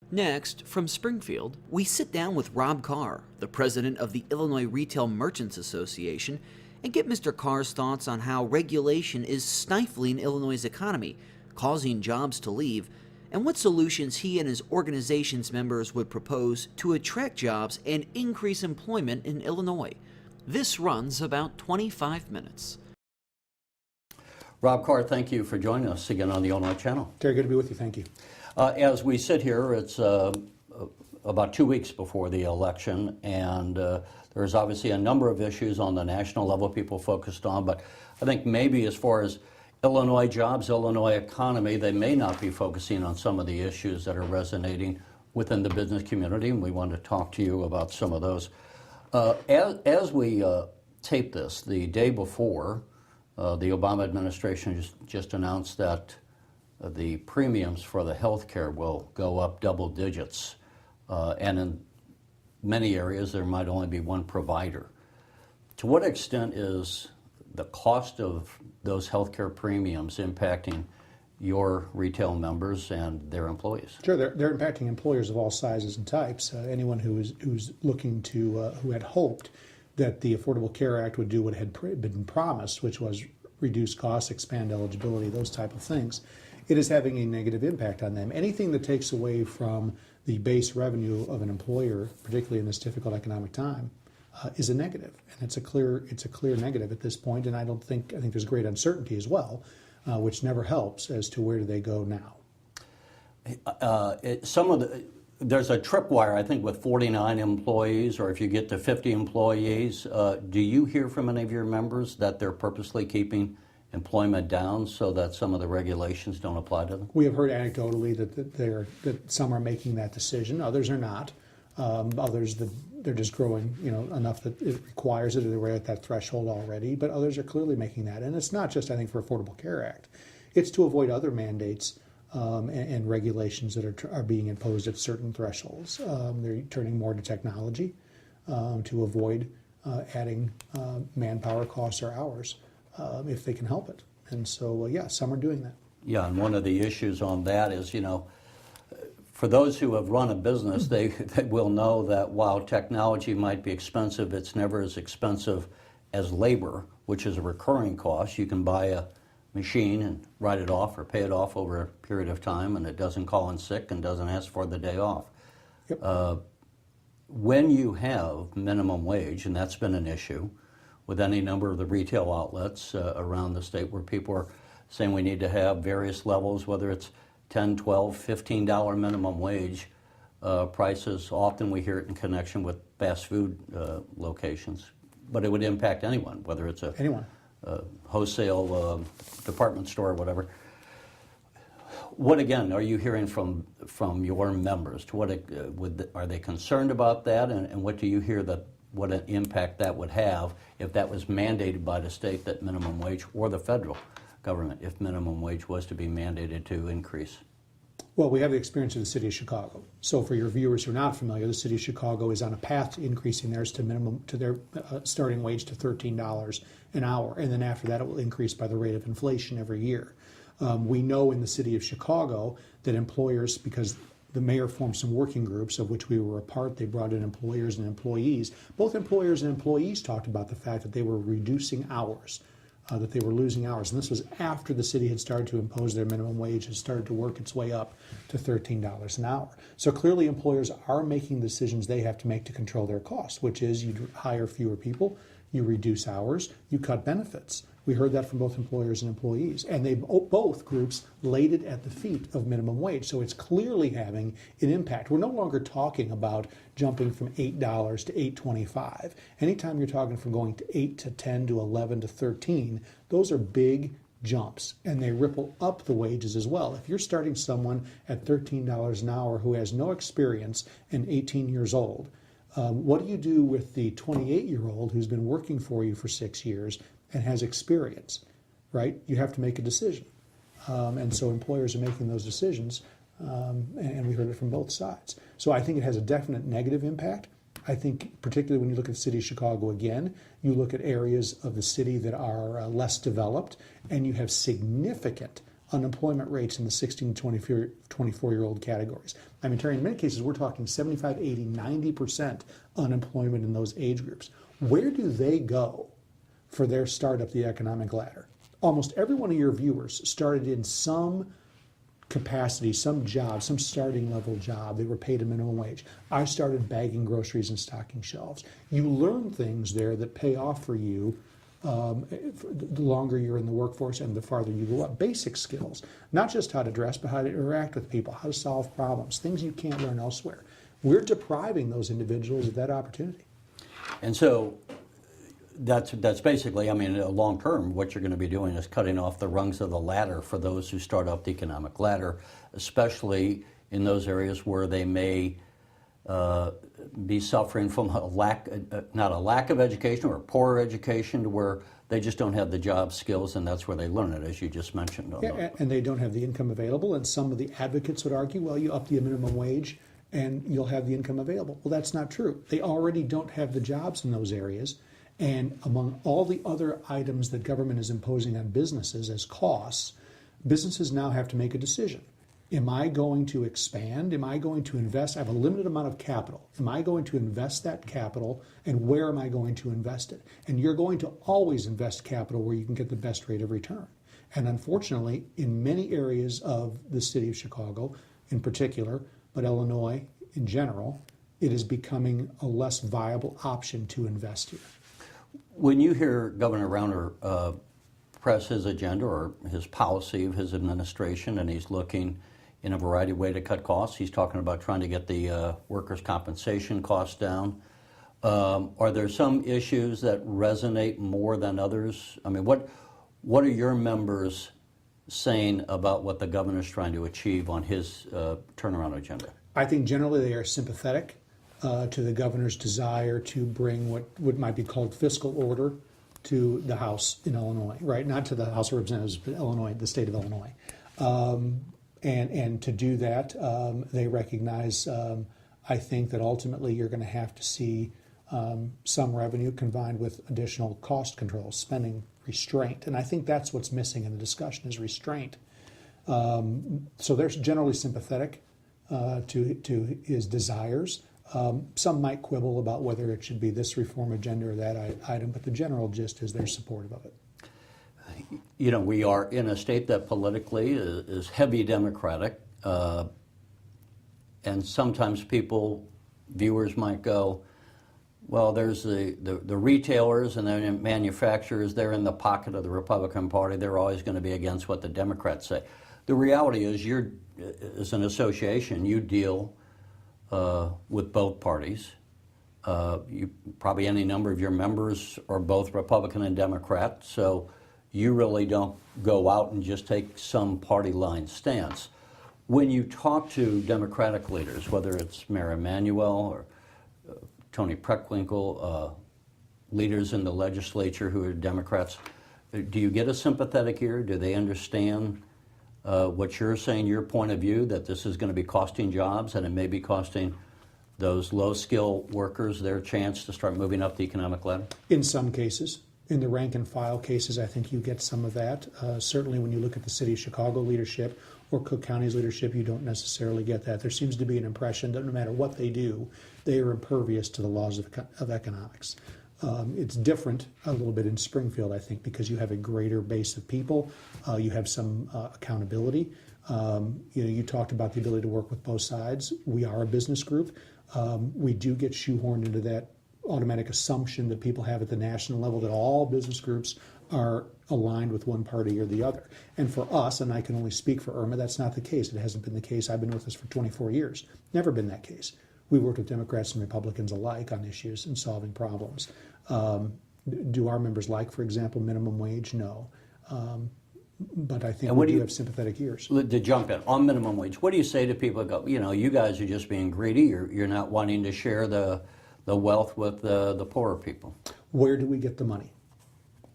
Next, from Springfield, we sit down with Rob Karr, the president of the Illinois Retail Merchants Association, and get Mr. Karr's thoughts on how regulation is stifling Illinois' economy, causing jobs to leave, and what solutions he and his organization's members would propose to attract jobs and increase employment in Illinois. This runs about 25 minutes. Rob Karr, thank you for joining us again on the Illinois Channel. Terry, good to be with you. Thank you. As we sit here, it's about 2 weeks before the election, and there's obviously a number of issues on the national level people focused on, but I think maybe as far as Illinois jobs, Illinois economy, they may not be focusing on some of the issues that are resonating within the business community, and we want to talk to you about some of those. As we tape this, the day before, the Obama administration just announced that the premiums for the health care will go up double digits, and in many areas there might only be one provider. To what extent is the cost of those health care premiums impacting your retail members and their employees? Sure, they're impacting employers of all sizes and types. Anyone who's looking to, who had hoped that the Affordable Care Act would do what had been promised, which was reduce costs, expand eligibility, those type of things, it is having a negative impact on them. Anything that takes away from the base revenue of an employer, particularly in this difficult economic time, is a negative, and it's a clear negative at this point. And I think there's great uncertainty as well, which never helps as to where do they go now. There's a tripwire, I think, with 49 employees, or if you get to 50 employees. Do you hear from any of your members that they're purposely keeping employment down so that some of the regulations don't apply to them? We have heard anecdotally that some are making that decision. Others are not. Others they're just growing, enough that it requires it, or they're at that threshold already. But others are clearly making that, and it's not just, I think, for Affordable Care Act. It's to avoid other mandates and regulations that are being imposed at certain thresholds. They're turning more to technology to avoid adding manpower costs or hours if they can help it. And so, some are doing that. Yeah, and one of the issues on that is, for those who have run a business, they will know that while technology might be expensive, it's never as expensive as labor, which is a recurring cost. You can buy a machine and write it off or pay it off over a period of time, and it doesn't call in sick and doesn't ask for the day off. Yep. When you have minimum wage, and that's been an issue with any number of the retail outlets around the state where people are saying we need to have various levels, whether it's $10, $12, $15 minimum wage prices. Often we hear it in connection with fast food locations, but it would impact anyone, whether it's a wholesale department store or whatever. What again are you hearing from your members? To what are they concerned about that, and what do you hear what an impact that would have if that was mandated by the state, that minimum wage, or the federal government if minimum wage was to be mandated to increase? Well, we have the experience of the city of Chicago. So for your viewers who are not familiar, the city of Chicago is on a path to increasing theirs to their starting wage to $13 an hour. And then after that, it will increase by the rate of inflation every year. We know in the city of Chicago that employers, because the mayor formed some working groups of which we were a part, they brought in employers and employees. Both employers and employees talked about the fact that they were reducing hours. That they were losing hours. And this was after the city had started to impose their minimum wage, had started to work its way up to $13 an hour. So clearly employers are making decisions they have to make to control their costs, which is you hire fewer people, you reduce hours, you cut benefits. We heard that from both employers and employees. And both groups laid it at the feet of minimum wage. So it's clearly having an impact. We're no longer talking about jumping from $8 to $8.25. Anytime you're talking from going to 8 to 10 to 11 to 13, those are big jumps, and they ripple up the wages as well. If you're starting someone at $13 an hour who has no experience and 18 years old, what do you do with the 28-year-old who's been working for you for 6 years and has experience, right? You have to make a decision. And so employers are making those decisions, and we heard it from both sides. So I think it has a definite negative impact. I think particularly when you look at the city of Chicago again, you look at areas of the city that are less developed, and you have significant unemployment rates in the 16 to 24-year-old categories. I mean, Terry, in many cases, we're talking 75, 80, 90% unemployment in those age groups. Where do they go for their start up the economic ladder? Almost every one of your viewers started in some capacity, some job, some starting level job. They were paid a minimum wage. I started bagging groceries and stocking shelves. You learn things there that pay off for you the longer you're in the workforce and the farther you go up. Basic skills, not just how to dress, but how to interact with people, how to solve problems, things you can't learn elsewhere. We're depriving those individuals of that opportunity. And so that's basically, I mean, long term, what you're going to be doing is cutting off the rungs of the ladder for those who start up the economic ladder, especially in those areas where they may be suffering from a lack, not a lack of education or poor education, to where they just don't have the job skills, and that's where they learn it, as you just mentioned. Yeah, and they don't have the income available, and some of the advocates would argue, well, you up the minimum wage and you'll have the income available. Well, that's not true. They already don't have the jobs in those areas, and among all the other items that government is imposing on businesses as costs, businesses now have to make a decision. Am I going to expand? Am I going to invest? I have a limited amount of capital. Am I going to invest that capital, and where am I going to invest it? And you're going to always invest capital where you can get the best rate of return. And unfortunately, in many areas of the city of Chicago in particular, but Illinois in general, it is becoming a less viable option to invest here. When you hear Governor Rauner press his agenda or his policy of his administration, and he's looking in a variety of ways to cut costs, he's talking about trying to get the workers' compensation costs down. Are there some issues that resonate more than others? I mean, what are your members saying about what the governor's trying to achieve on his turnaround agenda? I think generally they are sympathetic to the governor's desire to bring what might be called fiscal order to the House in Illinois, right? Not to the House of Representatives, but Illinois, the state of Illinois. And to do that, they recognize, I think, that ultimately you're going to have to see some revenue combined with additional cost control, spending restraint. And I think that's what's missing in the discussion is restraint. So they're generally sympathetic to his desires. Some might quibble about whether it should be this reform agenda or that item, but the general gist is they're supportive of it. You know, we are in a state that politically is heavy Democratic, and sometimes viewers might go, well, there's the retailers and the manufacturers, they're in the pocket of the Republican Party, they're always going to be against what the Democrats say. The reality is as an association, you deal with both parties. Probably any number of your members are both Republican and Democrat, so you really don't go out and just take some party line stance. When you talk to Democratic leaders, whether it's Mayor Emanuel or Tony Preckwinkle, leaders in the legislature who are Democrats, do you get a sympathetic ear? Do they understand what you're saying, your point of view, that this is going to be costing jobs and it may be costing those low-skill workers their chance to start moving up the economic ladder? In some cases. In the rank and file cases, I think you get some of that. Certainly when you look at the city of Chicago leadership or Cook County's leadership, you don't necessarily get that. There seems to be an impression that no matter what they do, they are impervious to the laws of economics. It's different a little bit in Springfield, I think, because you have a greater base of people. You have some accountability. You talked about the ability to work with both sides. We are a business group. We do get shoehorned into that automatic assumption that people have at the national level that all business groups are aligned with one party or the other. And for us, and I can only speak for Irma, that's not the case. It hasn't been the case. I've been with us for 24 years. Never been that case. We worked with Democrats and Republicans alike on issues and solving problems. Do our members like, for example, minimum wage? No. But I think we do have sympathetic ears. To jump in, on minimum wage, what do you say to people who go, you guys are just being greedy, you're not wanting to share the wealth with the poorer people? Where do we get the money?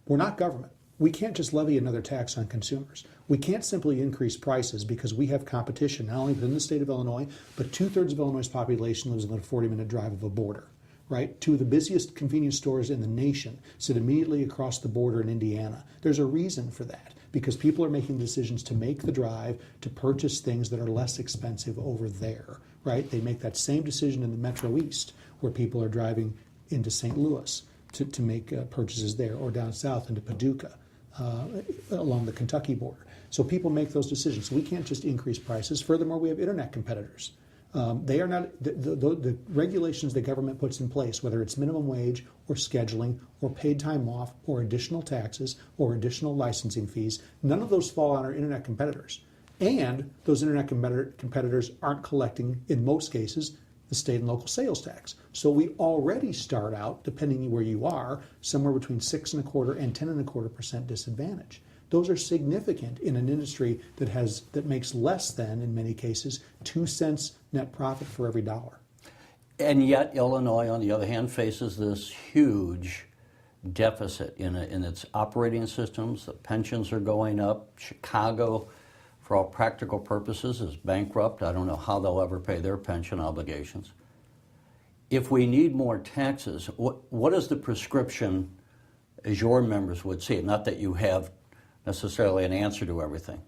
We're not government. We can't just levy another tax on consumers. We can't simply increase prices because we have competition, not only within the state of Illinois, but 2/3 of Illinois' population lives within a 40-minute drive of a border, right? Two of the busiest convenience stores in the nation sit immediately across the border in Indiana. There's a reason for that. because people are making decisions to make the drive to purchase things that are less expensive over there, right? They make that same decision in the Metro East, where people are driving into St. Louis to make purchases there, or down south into Paducah, along the Kentucky border. So people make those decisions. So we can't just increase prices. Furthermore, we have internet competitors. They are not, the regulations the government puts in place, whether it's minimum wage or scheduling or paid time off or additional taxes or additional licensing fees, none of those fall on our internet competitors. And those internet competitors aren't collecting, in most cases, the state and local sales tax. So we already start out, depending where you are, somewhere between 6.25% and 10.25% disadvantage. Those are significant in an industry that makes less than, in many cases, 2 cents net profit for every dollar. And yet Illinois, on the other hand, faces this huge deficit in its operating systems. The pensions are going up. Chicago, for all practical purposes, is bankrupt. I don't know how they'll ever pay their pension obligations. If we need more taxes, what is the prescription, as your members would see it? Not that you have necessarily an answer to everything.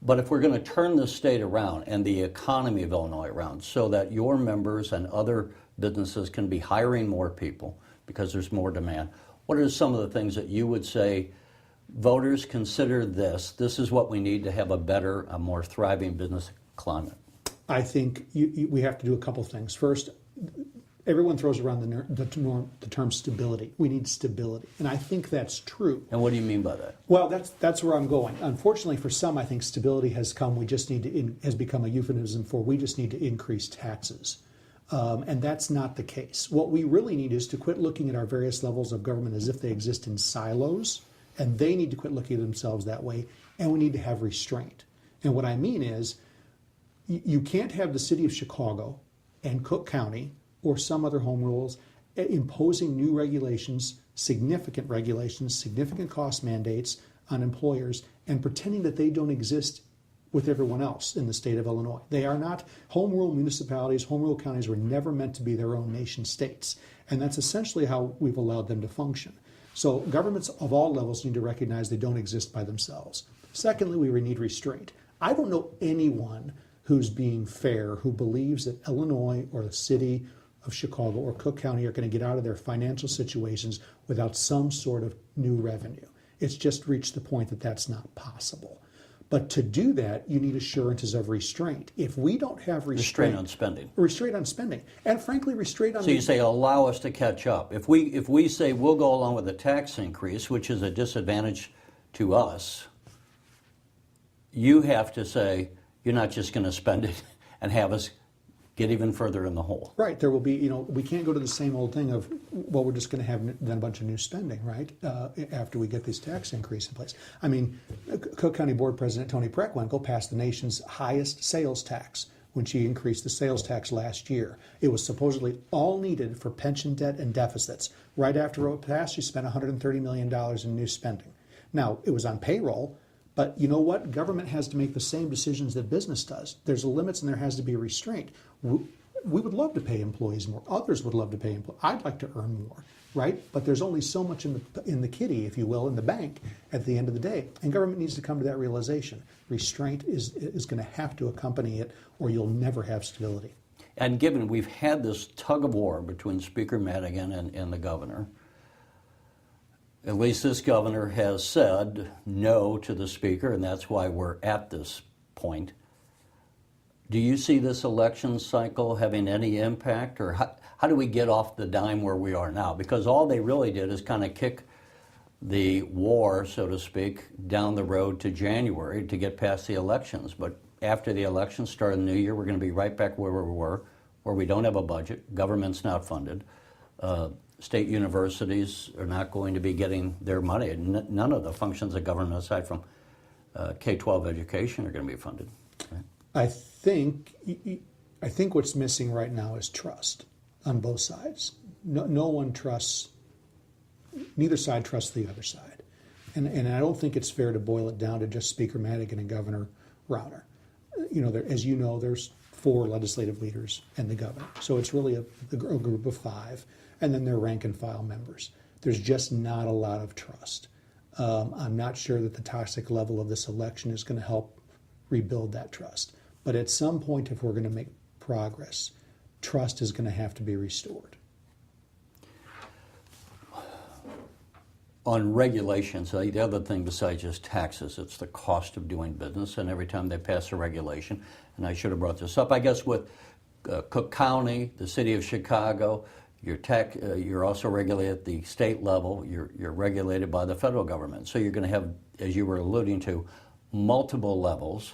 But if we're going to turn the state around and the economy of Illinois around so that your members and other businesses can be hiring more people because there's more demand, what are some of the things that you would say, voters, consider this? This is what we need to have a better, a more thriving business climate. I think we have to do a couple things. First, everyone throws around the term stability. We need stability, and I think that's true. And what do you mean by that? Well, that's where I'm going. Unfortunately, for some, I think stability has become a euphemism for we just need to increase taxes, and that's not the case. What we really need is to quit looking at our various levels of government as if they exist in silos, and they need to quit looking at themselves that way. And we need to have restraint. And what I mean is, you can't have the city of Chicago and Cook County or some other home rules imposing new regulations, significant cost mandates on employers, and pretending that they don't exist with everyone else in the state of Illinois. They are not. Home rule municipalities, home rule counties were never meant to be their own nation states. And that's essentially how we've allowed them to function. So governments of all levels need to recognize they don't exist by themselves. Secondly, we need restraint. I don't know anyone who's being fair who believes that Illinois or the city of Chicago or Cook County are going to get out of their financial situations without some sort of new revenue. It's just reached the point that that's not possible. But to do that, you need assurances of restraint. If we don't have restraint on spending. Restraint on spending. And frankly, restraint on... So you say allow us to catch up. If we say we'll go along with a tax increase, which is a disadvantage to us, you have to say you're not just going to spend it and have us get even further in the hole. Right. There will be, we can't go to the same old thing of, well, we're just going to have then a bunch of new spending, right, after we get this tax increase in place. I mean, Cook County Board President Toni Preckwinkle passed the nation's highest sales tax when she increased the sales tax last year. It was supposedly all needed for pension debt and deficits. Right after it passed, she spent $130 million in new spending. Now, it was on payroll, but you know what? Government has to make the same decisions that business does. There's limits and there has to be restraint. We would love to pay employees more. Others would love to pay employees. I'd like to earn more, right? But there's only so much in the kitty, if you will, in the bank at the end of the day. And government needs to come to that realization. Restraint is going to have to accompany it, or you'll never have stability. And given we've had this tug of war between Speaker Madigan and the governor, at least this governor has said no to the speaker, and that's why we're at this point. Do you see this election cycle having any impact, or how do we get off the dime where we are now? Because all they really did is kind of kick the war, so to speak, down the road to January to get past the elections. But after the elections, start of the new year, we're going to be right back where we were, where we don't have a budget, government's not funded. State universities are not going to be getting their money. None of the functions of government, aside from K-12 education, are going to be funded. Right? I think what's missing right now is trust on both sides. No one trusts, neither side trusts the other side. And I don't think it's fair to boil it down to just Speaker Madigan and Governor Rauner. As you know, there's 4 legislative leaders and the governor. So it's really a group of 5, and then their rank and file members. There's just not a lot of trust. I'm not sure that the toxic level of this election is going to help rebuild that trust. But at some point, if we're going to make progress, trust is going to have to be restored. On regulations, the other thing besides just taxes, it's the cost of doing business, and every time they pass a regulation, and I should have brought this up, I guess with Cook County, the city of Chicago, you're also regulated at the state level, you're regulated by the federal government. So you're going to have, as you were alluding to, multiple levels.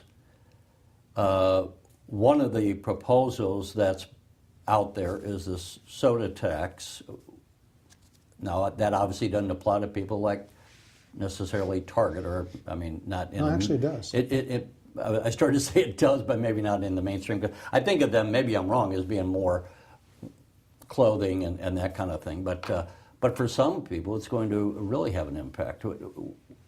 One of the proposals that's out there is this soda tax. Now, that obviously doesn't apply to people like necessarily Target, or, I mean, not in... No, actually it does. I started to say it does, but maybe not in the mainstream. I think of them, maybe I'm wrong, as being more clothing and that kind of thing. But for some people, it's going to really have an impact.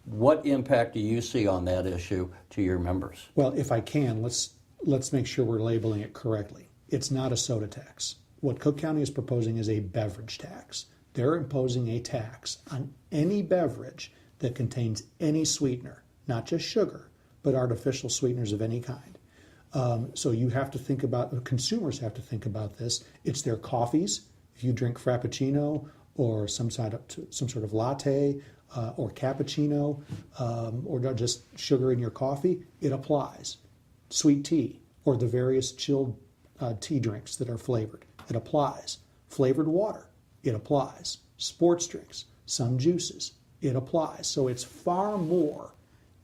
What impact do you see on that issue to your members? Well, if I can, let's make sure we're labeling it correctly. It's not a soda tax. What Cook County is proposing is a beverage tax. They're imposing a tax on any beverage that contains any sweetener, not just sugar, but artificial sweeteners of any kind. So you have to think about, consumers have to think about this. It's their coffees. If you drink Frappuccino or some sort of latte or cappuccino or just sugar in your coffee, it applies. Sweet tea or the various chilled tea drinks that are flavored, it applies. Flavored water, it applies. Sports drinks, some juices, it applies. So it's far more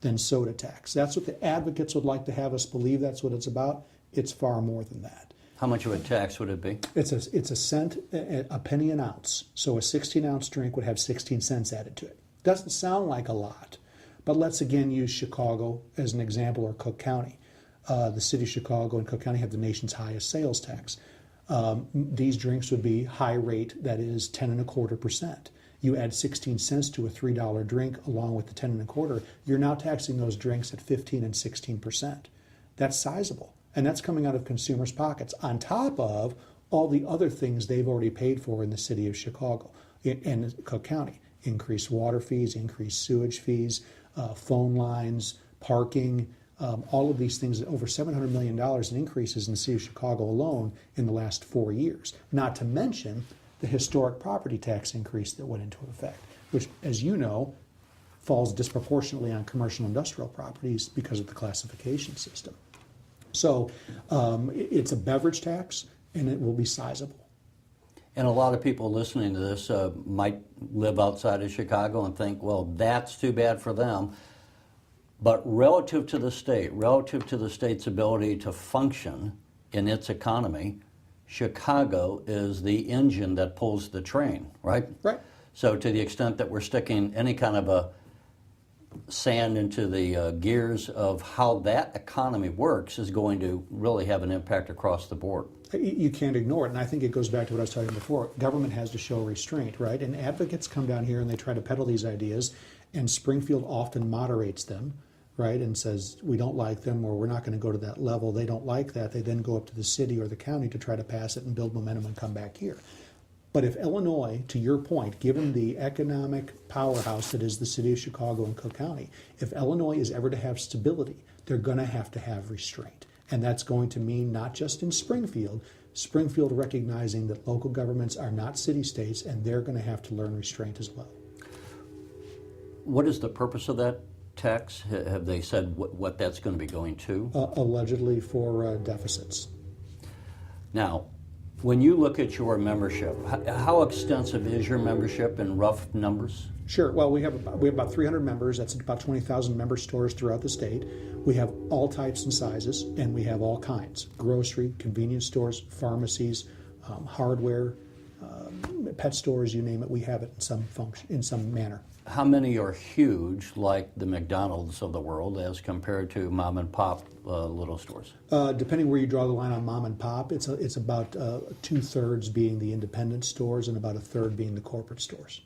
than soda tax. That's what the advocates would like to have us believe. That's what it's about. It's far more than that. How much of a tax would it be? It's a cent, a penny an ounce. So a 16-ounce drink would have 16 cents added to it. Doesn't sound like a lot, but let's again use Chicago as an example, or Cook County. The city of Chicago and Cook County have the nation's highest sales tax. These drinks would be high rate, that is 10.25%. You add 16 cents to a $3 drink along with the 10.25, you're now taxing those drinks at 15 and 16%. That's sizable, and that's coming out of consumers' pockets on top of all the other things they've already paid for in the city of Chicago and Cook County. Increased water fees, increased sewage fees, phone lines, parking, all of these things, over $700 million in increases in the city of Chicago alone in the last 4 years. Not to mention the historic property tax increase that went into effect, which, as you know, falls disproportionately on commercial industrial properties because of the classification system. So it's a beverage tax, and it will be sizable. And a lot of people listening to this might live outside of Chicago and think, well, that's too bad for them. But relative to the state's ability to function in its economy, Chicago is the engine that pulls the train, right? Right. So to the extent that we're sticking any kind of a sand into the gears of how that economy works is going to really have an impact across the board. You can't ignore it, and I think it goes back to what I was talking before. Government has to show restraint, right? And advocates come down here and they try to peddle these ideas, and Springfield often moderates them, right, and says, we don't like them, or we're not going to go to that level. They don't like that. They then go up to the city or the county to try to pass it and build momentum and come back here. But if Illinois, to your point, given the economic powerhouse that is the city of Chicago and Cook County, if Illinois is ever to have stability, they're going to have restraint. And that's going to mean not just in Springfield recognizing that local governments are not city-states, and they're going to have to learn restraint as well. What is the purpose of that tax? Have they said what that's going to be going to? Allegedly for deficits. Now, when you look at your membership, how extensive is your membership in rough numbers? Sure. Well, we have about 300 members. That's about 20,000 member stores throughout the state. We have all types and sizes, and we have all kinds: grocery, convenience stores, pharmacies, hardware, pet stores, you name it. We have it in some function, in some manner. How many are huge, like the McDonald's of the world, as compared to mom and pop little stores? Depending where you draw the line on mom and pop, it's about 2/3 being the independent stores and about 1/3 being the corporate stores.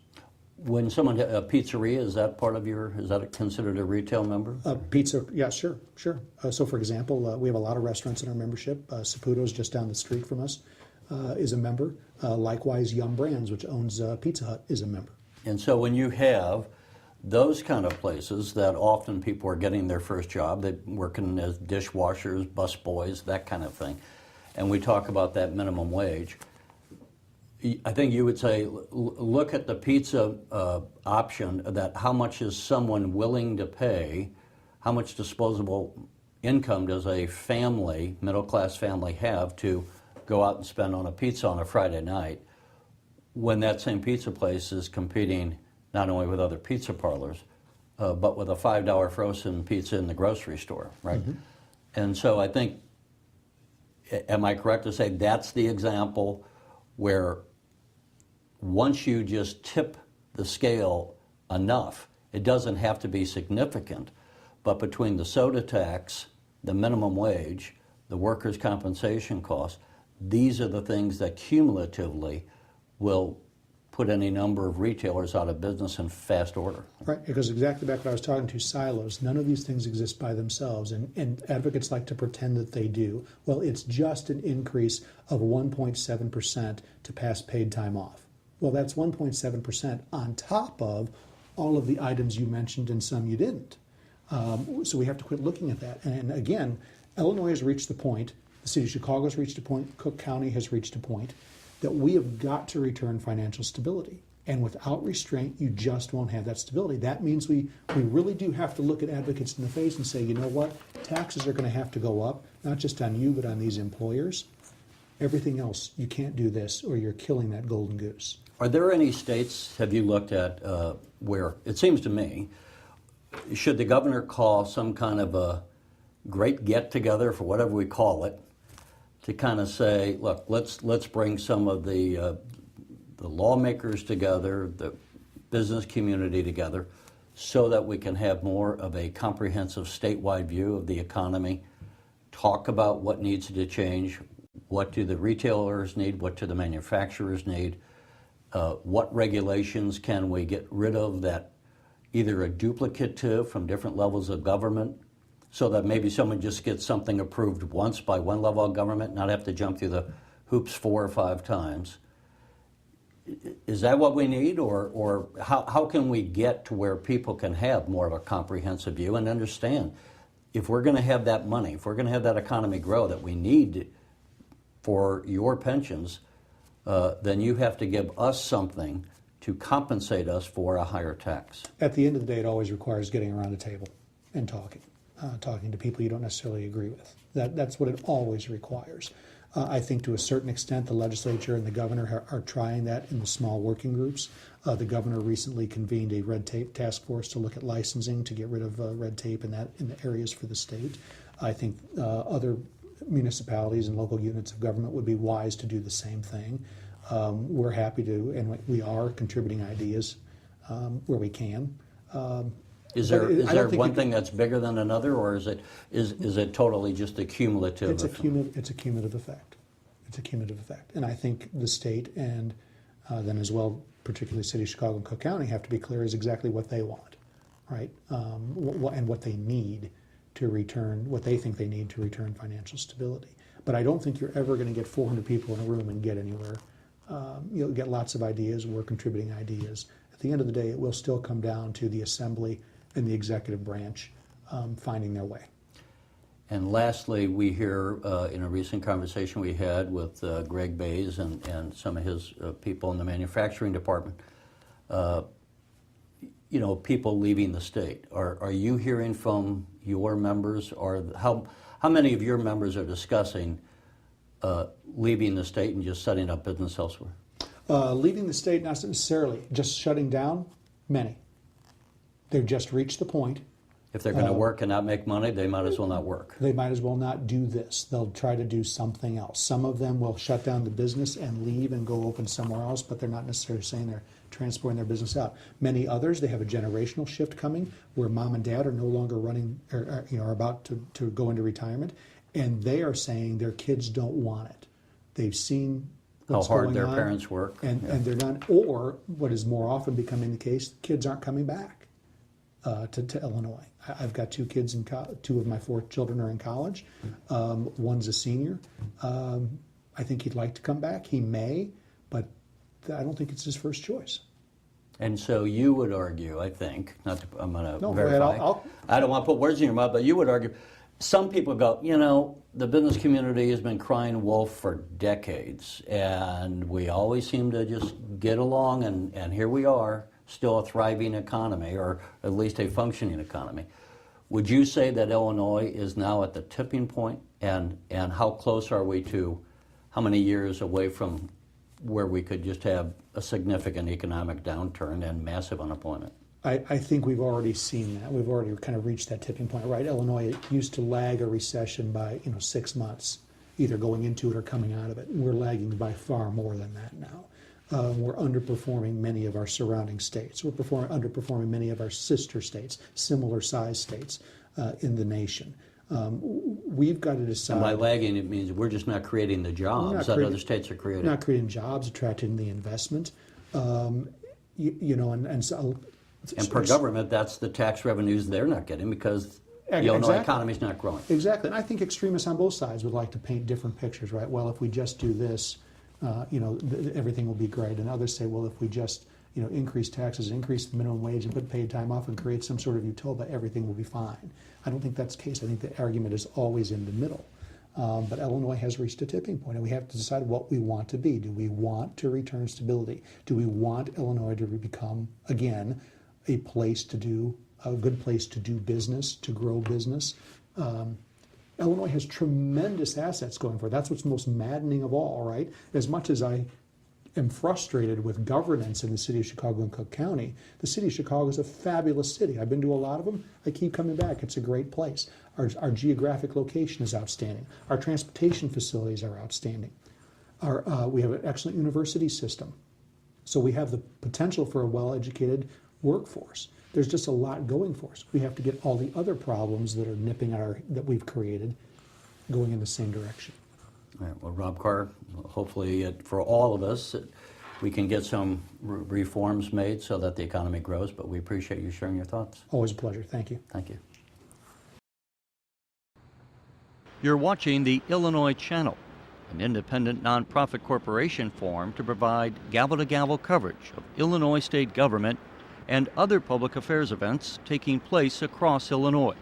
When someone a pizzeria, is that part of is that considered a retail member? Pizza, yeah, sure. So, for example, we have a lot of restaurants in our membership. Saputo's just down the street from us is a member. Likewise, Yum Brands, which owns Pizza Hut, is a member. And so when you have those kind of places that often people are getting their first job, they're working as dishwashers, busboys, that kind of thing. And we talk about that minimum wage. I think you would say, look at the pizza option, that how much is someone willing to pay, how much disposable income does a family, middle-class family, have to go out and spend on a pizza on a Friday night, when that same pizza place is competing not only with other pizza parlors, but with a $5 frozen pizza in the grocery store, right? Mm-hmm. And so I think, am I correct to say that's the example where once you just tip the scale enough, it doesn't have to be significant, but between the soda tax, the minimum wage, the workers' compensation costs, these are the things that cumulatively will put any number of retailers out of business in fast order. Right, because exactly back when I was talking to silos, none of these things exist by themselves, and advocates like to pretend that they do. Well, it's just an increase of 1.7% to pass paid time off. Well, that's 1.7% on top of all of the items you mentioned and some you didn't. So we have to quit looking at that. And again, Illinois has reached the point, the city of Chicago has reached a point, Cook County has reached a point, that we have got to return financial stability. And without restraint, you just won't have that stability. That means we really do have to look at advocates in the face and say, you know what, taxes are going to have to go up, not just on you, but on these employers. Everything else, you can't do this or you're killing that golden goose. Are there any states, have you looked at, where, it seems to me, should the governor call some kind of a great get-together, for whatever we call it, to kind of say, look, let's bring some of the lawmakers together, the business community together, so that we can have more of a comprehensive statewide view of the economy, talk about what needs to change, what do the retailers need, what do the manufacturers need, what regulations can we get rid of that either are duplicative from different levels of government, so that maybe someone just gets something approved once by one level of government, not have to jump through the hoops 4 or 5 times. Is that what we need, or how can we get to where people can have more of a comprehensive view and understand, if we're going to have that money, if we're going to have that economy grow that we need for your pensions, then you have to give us something to compensate us for a higher tax. At the end of the day, it always requires getting around a table and talking to people you don't necessarily agree with. That's what it always requires. I think to a certain extent the legislature and the governor are trying that in the small working groups. The governor recently convened a red tape task force to look at licensing to get rid of red tape in the areas for the state. I think other municipalities and local units of government would be wise to do the same thing. We're happy to, and we are contributing ideas where we can. Is there one thing that's bigger than another, or is it totally just a cumulative? It's a cumulative effect. It's a cumulative effect, and I think the state and then as well, particularly City of Chicago and Cook County, have to be clear as exactly what they want, right? And what they need to return, what they think they need to return financial stability. But I don't think you're ever going to get 400 people in a room and get anywhere. You'll get lots of ideas. We're contributing ideas. At the end of the day, it will still come down to the Assembly and the executive branch finding their way. And lastly, we hear in a recent conversation we had with Greg Bays and some of his people in the manufacturing department, people leaving the state. Are you hearing from your members, or how many of your members are discussing leaving the state and just setting up business elsewhere? Leaving the state, not necessarily. Just shutting down, many. They've just reached the point. If they're going to work and not make money, they might as well not work. They might as well not do this. They'll try to do something else. Some of them will shut down the business and leave and go open somewhere else, but they're not necessarily saying they're transporting their business out. Many others, they have a generational shift coming where mom and dad are no longer running, or are about to go into retirement, and they are saying their kids don't want it. They've seen what's how hard going their on, parents work. and they're not, or what is more often becoming the case, kids aren't coming back to Illinois. I've got 2 kids in 2 of my 4 children are in college. One's a senior. I think he'd like to come back. He may, but I don't think it's his first choice. And so you would argue, I think, not to, I'm going to No, go ahead. verify. I don't want to put words in your mouth, but you would argue, some people go, you know, the business community has been crying wolf for decades, and we always seem to just get along, and here we are, still a thriving economy, or at least a functioning economy. Would you say that Illinois is now at the tipping point, and how close are we to, how many years away from where we could just have a significant economic downturn and massive unemployment? I think we've already seen that. We've already kind of reached that tipping point, right? Illinois used to lag a recession by 6 months, either going into it or coming out of it. We're lagging by far more than that now. We're underperforming many of our surrounding states. We're underperforming many of our sister states, similar size states in the nation. We've got to decide. And by lagging, it means we're just not creating the jobs that other states are creating. Not creating jobs, attracting the investment. And per government, that's the tax revenues they're not getting because the Illinois economy is not growing. Exactly. And I think extremists on both sides would like to paint different pictures, right? Well, if we just do this, everything will be great. And others say, well, if we just increase taxes, increase the minimum wage, and put paid time off and create some sort of utopia, everything will be fine. I don't think that's the case. I think the argument is always in the middle. But Illinois has reached a tipping point, and we have to decide what we want to be. Do we want to return stability? Do we want Illinois to become, again, a good place to do business, to grow business? Illinois has tremendous assets going for it. That's what's most maddening of all, right? As much as I am frustrated with governance in the city of Chicago and Cook County, the city of Chicago is a fabulous city. I've been to a lot of them. I keep coming back. It's a great place. Our geographic location is outstanding. Our transportation facilities are outstanding. We have an excellent university system. So we have the potential for a well-educated workforce. There's just a lot going for us. We have to get all the other problems that are nipping that we've created going in the same direction. All right. Well, Rob Karr, hopefully for all of us, we can get some reforms made so that the economy grows, but we appreciate you sharing your thoughts. Always a pleasure. Thank you. Thank you. You're watching the Illinois Channel, an independent nonprofit corporation formed to provide gavel-to-gavel coverage of Illinois state government and other public affairs events taking place across Illinois.